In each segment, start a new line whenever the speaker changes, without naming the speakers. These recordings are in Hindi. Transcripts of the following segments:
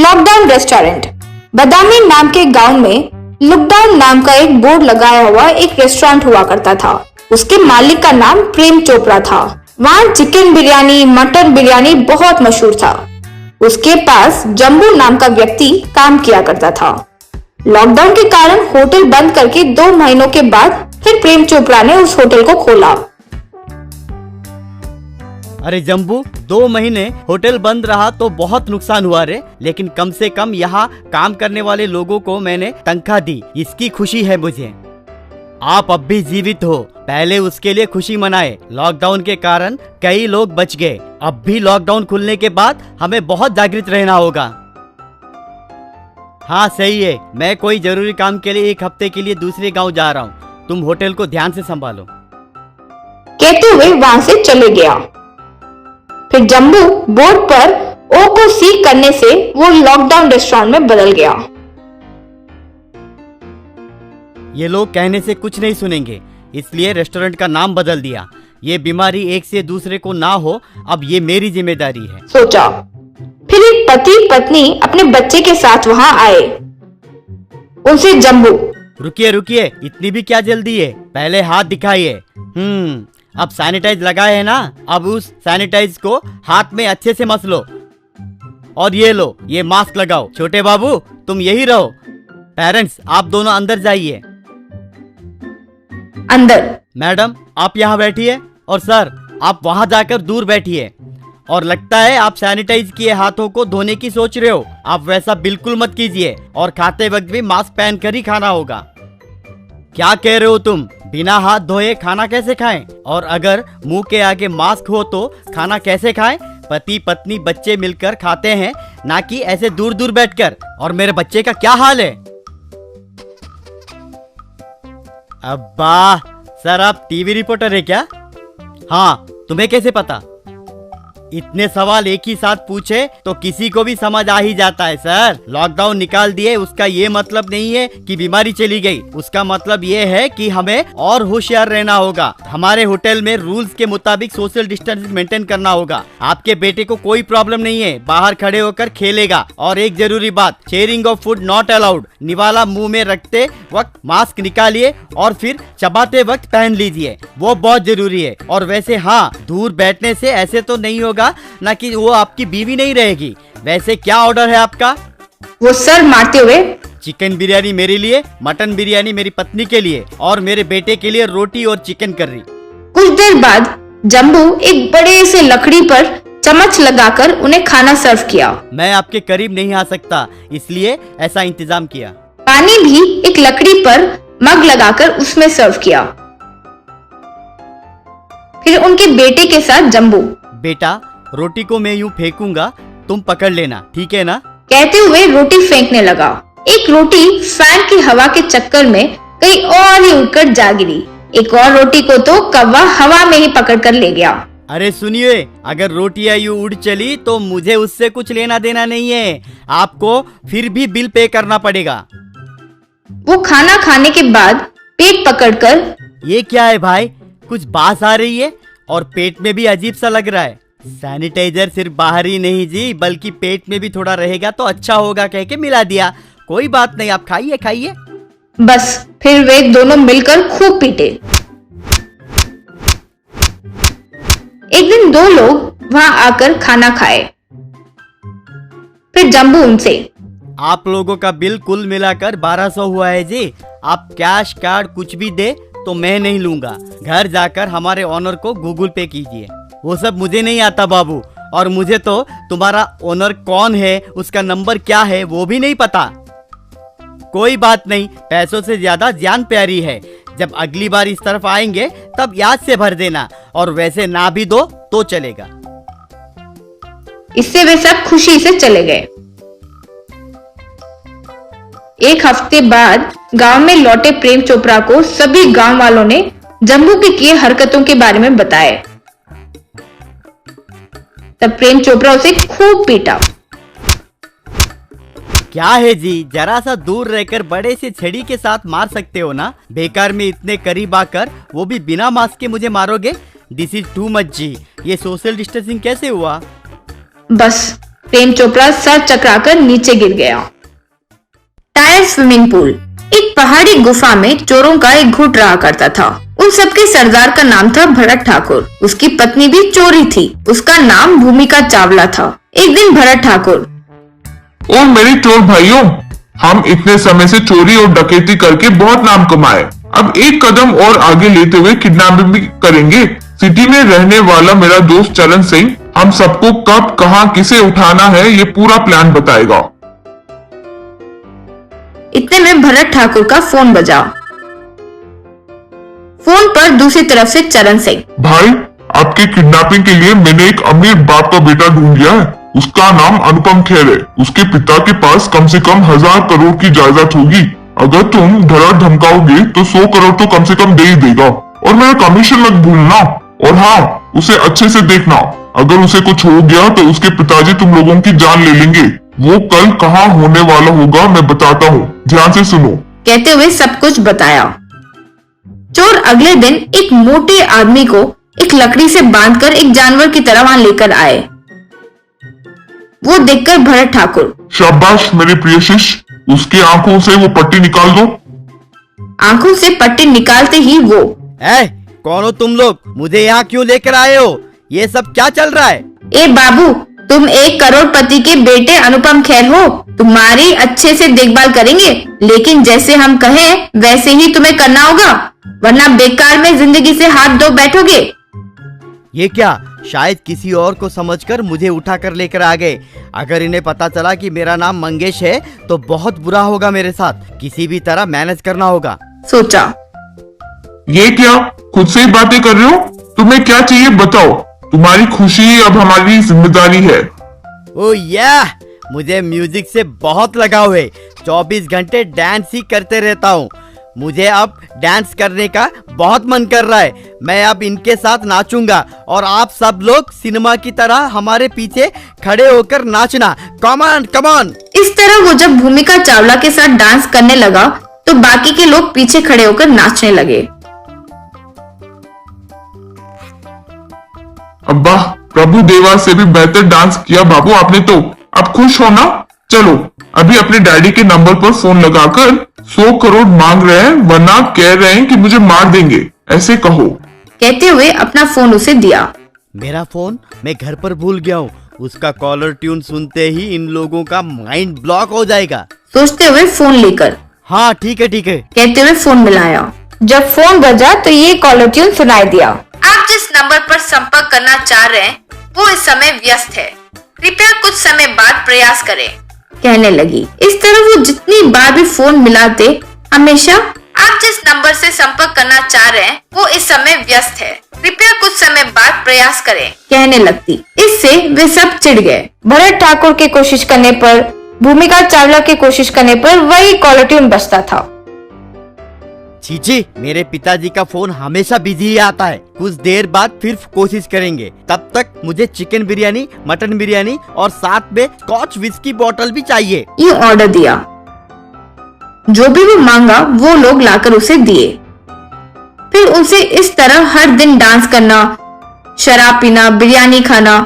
Lockdown restaurant. बदामी नाम के गांव में लॉकडाउन नाम का एक बोर्ड लगाया हुआ एक रेस्टोरेंट हुआ करता था। उसके मालिक का नाम प्रेम चोपड़ा था। वहाँ चिकन बिरयानी, मटन बिरयानी बहुत मशहूर था। उसके पास जम्बू नाम का व्यक्ति काम किया करता था। लॉकडाउन के कारण होटल बंद करके 2 महीनों के बाद फिर प्रेम चोपड़ा ने उस होटल को खोला।
अरे जम्बू, 2 महीने होटल बंद रहा तो बहुत नुकसान हुआ रे, लेकिन कम से कम यहाँ काम करने वाले लोगों को मैंने तनख्वाह दी, इसकी खुशी है मुझे। आप अब भी जीवित हो, पहले उसके लिए खुशी मनाए। लॉकडाउन के कारण कई लोग बच गए। अब भी लॉकडाउन खुलने के बाद हमें बहुत जागृत रहना होगा। हाँ सही है, मैं कोई जरूरी काम के लिए 1 हफ्ते के लिए दूसरे गांव जा रहा हूँ, तुम होटल को ध्यान से संभालो।
कहते हुए वहां से चले गया। फिर जम्बू बोर्ड पर ओ को सी करने से वो लॉकडाउन रेस्टोरेंट में बदल गया।
ये लोग कहने से कुछ नहीं सुनेंगे, इसलिए रेस्टोरेंट का नाम बदल दिया। ये बीमारी एक से दूसरे को ना हो, अब ये मेरी जिम्मेदारी है,
सोचा। फिर एक पति पत्नी अपने बच्चे के साथ वहां आए। उनसे जम्बू,
रुकिए रुकिए, इतनी भी क्या जल्दी है, पहले हाथ दिखाइए। अब सैनिटाइज लगाए है ना, अब उस सैनिटाइज को हाथ में अच्छे से मस लो। और ये लो, ये मास्क लगाओ। छोटे बाबू तुम यही रहो, पेरेंट्स आप दोनों अंदर जाइए।
अंदर।
मैडम आप यहाँ बैठिए, और सर आप वहाँ जाकर दूर बैठिए। और लगता है आप सैनिटाइज किए हाथों को धोने की सोच रहे हो, आप वैसा बिल्कुल मत कीजिए, और खाते वक्त भी मास्क पहन कर ही खाना होगा। क्या कह रहे हो तुम, बिना हाथ धोए खाना कैसे खाएं? और अगर मुंह के आगे मास्क हो तो खाना कैसे खाएं? पति पत्नी बच्चे मिलकर खाते हैं, ना कि ऐसे दूर दूर बैठकर। और मेरे बच्चे का क्या हाल है? अब्बा, सर आप टीवी रिपोर्टर है क्या? हाँ, तुम्हें कैसे पता? इतने सवाल एक ही साथ पूछे तो किसी को भी समझ आ ही जाता है सर। लॉकडाउन निकाल दिए उसका ये मतलब नहीं है कि बीमारी चली गई, उसका मतलब ये है कि हमें और होशियार रहना होगा। हमारे होटल में रूल्स के मुताबिक सोशल डिस्टेंस मेंटेन करना होगा। आपके बेटे को कोई प्रॉब्लम नहीं है, बाहर खड़े होकर खेलेगा। और एक जरूरी बात, sharing of food not allowed. निवाला मुंह में रखते वक्त मास्क निकालिए और फिर चबाते वक्त पहन लीजिए, वो बहुत जरूरी है। और वैसे हाँ, दूर बैठने से ऐसे तो नहीं होगा ना कि वो आपकी बीवी नहीं रहेगी। वैसे क्या ऑर्डर है आपका?
वो सर मारते हुए,
चिकन बिरयानी मेरे लिए, मटन बिरयानी मेरी पत्नी के लिए, और मेरे बेटे के लिए रोटी और चिकन करी।
कुछ देर बाद जम्बू एक बड़े से लकड़ी पर चम्मच लगाकर उन्हें खाना सर्व किया।
मैं आपके करीब नहीं आ सकता, इसलिए ऐसा इंतजाम किया।
पानी भी एक लकड़ी पर मग लगाकर उसमें सर्व किया। फिर उनके बेटे के साथ जम्बू,
बेटा रोटी को मैं यूं फेंकूंगा, तुम पकड़ लेना, ठीक है ना?
कहते हुए रोटी फेंकने लगा। एक रोटी फैन की हवा के चक्कर में कहीं और ही उड़कर जा गिरी। एक और रोटी को तो कौवा हवा में ही पकड़ कर ले गया।
अरे सुनिए, अगर रोटियां यूं उड़ चली तो मुझे उससे कुछ लेना देना नहीं है, आपको फिर भी बिल पे करना पड़ेगा।
वो खाना खाने के बाद पेट पकड़कर,
ये क्या है भाई, कुछ बास आ रही है और पेट में भी अजीब सा लग रहा है। सैनिटाइजर सिर्फ बाहर ही नहीं जी, बल्कि पेट में भी थोड़ा रहेगा तो अच्छा होगा कह के मिला दिया। कोई बात नहीं, आप खाइए खाइए।
बस फिर वे दोनों मिलकर खूब पीटे। एक दिन 2 लोग वहां आकर खाना खाए। फिर जम्बू उनसे,
आप लोगों का बिल कुल मिलाकर 1200 हुआ है जी। आप कैश कार्ड कुछ भी दे तो मैं नहीं लूंगा। घर जाकर हमारे ओनर को गूगल पे कीजिए। वो सब मुझे नहीं आता बाबू, और मुझे तो तुम्हारा ओनर कौन है, उसका नंबर क्या है वो भी नहीं पता। कोई बात नहीं, पैसों से ज्यादा जान प्यारी है। जब अगली बार इस तरफ आएंगे तब याद से भर देना, और वैसे ना भी दो तो चलेगा।
इससे वे सब खुशी से चले गए। 1 हफ्ते बाद गांव में लौटे प्रेम चोपड़ा को सभी गांव वालों ने जम्बू के किए हरकतों के बारे में बताए। तब प्रेम चोपड़ा उसे खूब पीटा।
क्या है जी, जरा सा दूर रहकर बड़े से छड़ी के साथ मार सकते हो ना, बेकार में इतने करीब आकर वो भी बिना मास्क के मुझे मारोगे? दिस इज टू मच जी। ये सोशल डिस्टेंसिंग कैसे हुआ?
बस प्रेम चोपड़ा सर चकराकर नीचे गिर गया। Tyre swimming pool. एक पहाड़ी गुफा में चोरों का एक गुट रहा करता था। उन सबके सरदार का नाम था भरत ठाकुर। उसकी पत्नी भी चोरी थी। उसका नाम भूमिका चावला था। एक दिन भरत ठाकुर,
और मेरे चोर भाइयों, हम इतने समय से चोरी और डकैती करके बहुत नाम कमाए। अब एक कदम और आगे लेते हुए किडनैपिंग भी करेंगे। सिटी में रहने वाला मेरा दोस्त चरण सिंह हम सबको कब, कहां, किसे उठाना है ये पूरा प्लान बताएगा।
इतने में भरत ठाकुर का फोन बजा। फोन पर दूसरी तरफ से चरण सिंह,
भाई, आपके किडनैपिंग के लिए मैंने एक अमीर बाप का बेटा ढूंढ लिया है। उसका नाम अनुपम खेर है। उसके पिता के पास कम से कम 1000 करोड़ की जायदाद होगी। अगर तुम धड़ा धमकाओगे तो 100 करोड़ तो कम से कम दे ही देगा। और मेरा कमीशन मत भूलना। और हाँ, उसे अच्छे से देखना। अगर उसे कुछ हो गया तो उसके पिताजी तुम लोगों की जान ले लेंगे। वो कल कहाँ होने वाला होगा मैं बताता हूँ, ध्यान से सुनो।
कहते हुए सब कुछ बताया। चोर अगले दिन एक मोटे आदमी को एक लकड़ी से बांधकर एक जानवर की तरह वहां लेकर आए। वो देखकर भरत ठाकुर,
शाबाश मेरे प्रिय शिष्य, उसकी आंखों से वो पट्टी निकाल दो।
आंखों से पट्टी निकालते ही वो,
कौन हो तुम लोग? मुझे यहाँ क्यों लेकर आए हो? ये सब क्या चल रहा है?
ए बाबू, तुम 1 करोड़पति के बेटे अनुपम खेर हो। तुम्हारी अच्छे से देखभाल करेंगे, लेकिन जैसे हम कहें वैसे ही तुम्हें करना होगा, वरना बेकार में जिंदगी से हाथ धो बैठोगे।
ये क्या? शायद किसी और को समझकर मुझे उठा कर लेकर आ गए। अगर इन्हें पता चला कि मेरा नाम मंगेश है तो बहुत बुरा होगा मेरे साथ। किसी भी तरह मैनेज करना होगा, सोचा।
ये क्या, खुद से ही बातें कर रहे हो? तुम्हें क्या चाहिए बताओ। तुम्हारी खुशी अब हमारी जिम्मेदारी है।
ओ या, मुझे म्यूजिक से बहुत लगाव है। 24 घंटे डांस ही करते रहता हूँ। मुझे अब डांस करने का बहुत मन कर रहा है। मैं अब इनके साथ नाचूंगा और आप सब लोग सिनेमा की तरह हमारे पीछे खड़े होकर नाचना। Come on come on.
इस तरह वो जब भूमिका चावला के साथ डांस करने लगा तो बाकी के लोग पीछे खड़े होकर नाचने लगे।
अब्बा, प्रभु देवा से भी बेहतर डांस किया बाबू आपने तो। अब खुश हो ना? चलो अभी अपने डैडी के नंबर पर फोन लगाकर 100 करोड़ मांग रहे हैं, वरना कह रहे हैं कि मुझे मार देंगे, ऐसे कहो।
कहते हुए अपना फोन उसे दिया।
मेरा फोन मैं घर पर भूल गया हूँ। उसका कॉलर ट्यून सुनते ही इन लोगों का माइंड ब्लॉक हो जाएगा।
सोचते हुए फोन लेकर,
हाँ ठीक है ठीक है,
कहते हुए फोन मिलाया। जब फोन बजा तो ये कॉलर ट्यून सुनाई दिया। आप जिस नंबर पर संपर्क करना चाह रहे हैं वो इस समय व्यस्त है, कृपया कुछ समय बाद प्रयास करें, कहने लगी। इस तरह वो जितनी बार भी फोन मिलाते हमेशा आप जिस नंबर से संपर्क करना चाह रहे हैं वो इस समय व्यस्त है, कृपया कुछ समय बाद प्रयास करें, कहने लगती। इससे वे सब चिढ़ गए। भरत ठाकुर के कोशिश करने पर, भूमिका चावला के कोशिश करने पर वही कॉलर ट्यून बजता था।
चीची, मेरे पिताजी का फोन हमेशा बिजी ही आता है। कुछ देर बाद फिर कोशिश करेंगे। तब तक मुझे चिकन बिरयानी, मटन बिरयानी और साथ में स्कॉच विस्की बोतल भी चाहिए।
ये ऑर्डर दिया। जो भी वो मांगा वो लोग लाकर उसे दिए। फिर उसे इस तरह हर दिन डांस करना, शराब पीना, बिरयानी खाना,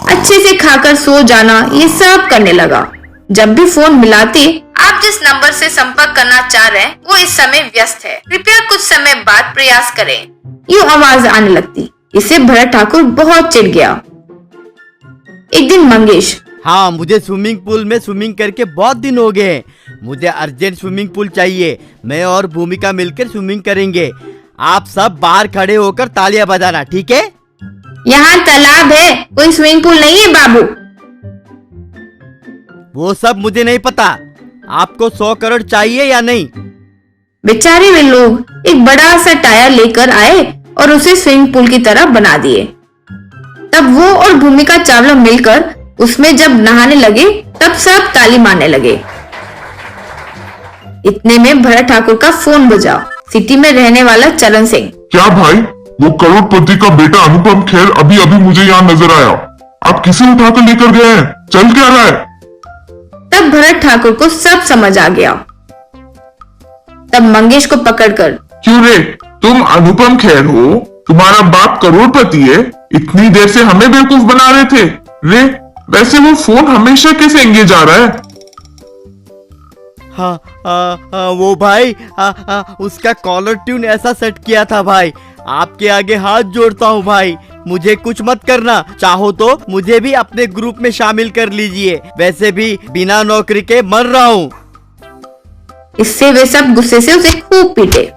अच्छे से खाकर सो जाना, ये सब करने लगा। जब भी फोन मिलाते आप जिस नंबर से संपर्क करना चाह रहे हैं वो इस समय व्यस्त है, कृपया कुछ समय बाद प्रयास करें, यूं आवाज आने लगती। इससे भरत ठाकुर बहुत चिढ़ गया। एक दिन मंगेश,
हाँ, मुझे स्विमिंग पूल में स्विमिंग करके बहुत दिन हो गए। मुझे अर्जेंट स्विमिंग पूल चाहिए। मैं और भूमिका मिलकर स्विमिंग करेंगे। आप सब बाहर खड़े होकर तालियां बजाना, ठीक है?
यहाँ तालाब है, कोई स्विमिंग पूल नहीं है बाबू।
वो सब मुझे नहीं पता। आपको 100 करोड़ चाहिए या नहीं?
बेचारे वे लोग एक बड़ा सा टायर लेकर आए और उसे स्विमिंग पूल की तरह बना दिए। तब वो और भूमिका चावला मिलकर उसमें जब नहाने लगे तब सब ताली मारने लगे। इतने में भरत ठाकुर का फोन बजा। सिटी में रहने वाला चरण सिंह,
क्या भाई, वो करोड़पति का बेटा अनुपम खेर अभी अभी मुझे यहाँ नजर आया। आप किसे उठाकर लेकर गए हैं? चल क्या रहा है?
तब भरत ठाकुर को सब समझ आ गया। तब मंगेश को पकड़कर,
क्यों रे, तुम अनुपम खेर हो? तुम्हारा बाप करोड़पति है, इतनी देर से हमें बेवकूफ बना रहे थे। रे, वैसे वो फोन हमेशा कैसे एंगेज आ रहा है?
हाँ, वो भाई उसका कॉलर ट्यून ऐसा सेट किया था भाई। आपके आगे हाथ जोड़ता हूँ भाई, मुझे कुछ मत करना। चाहो तो मुझे भी अपने ग्रुप में शामिल कर लीजिए, वैसे भी बिना नौकरी के मर रहा हूँ।
इससे वे सब गुस्से से उसे खूब पीटे।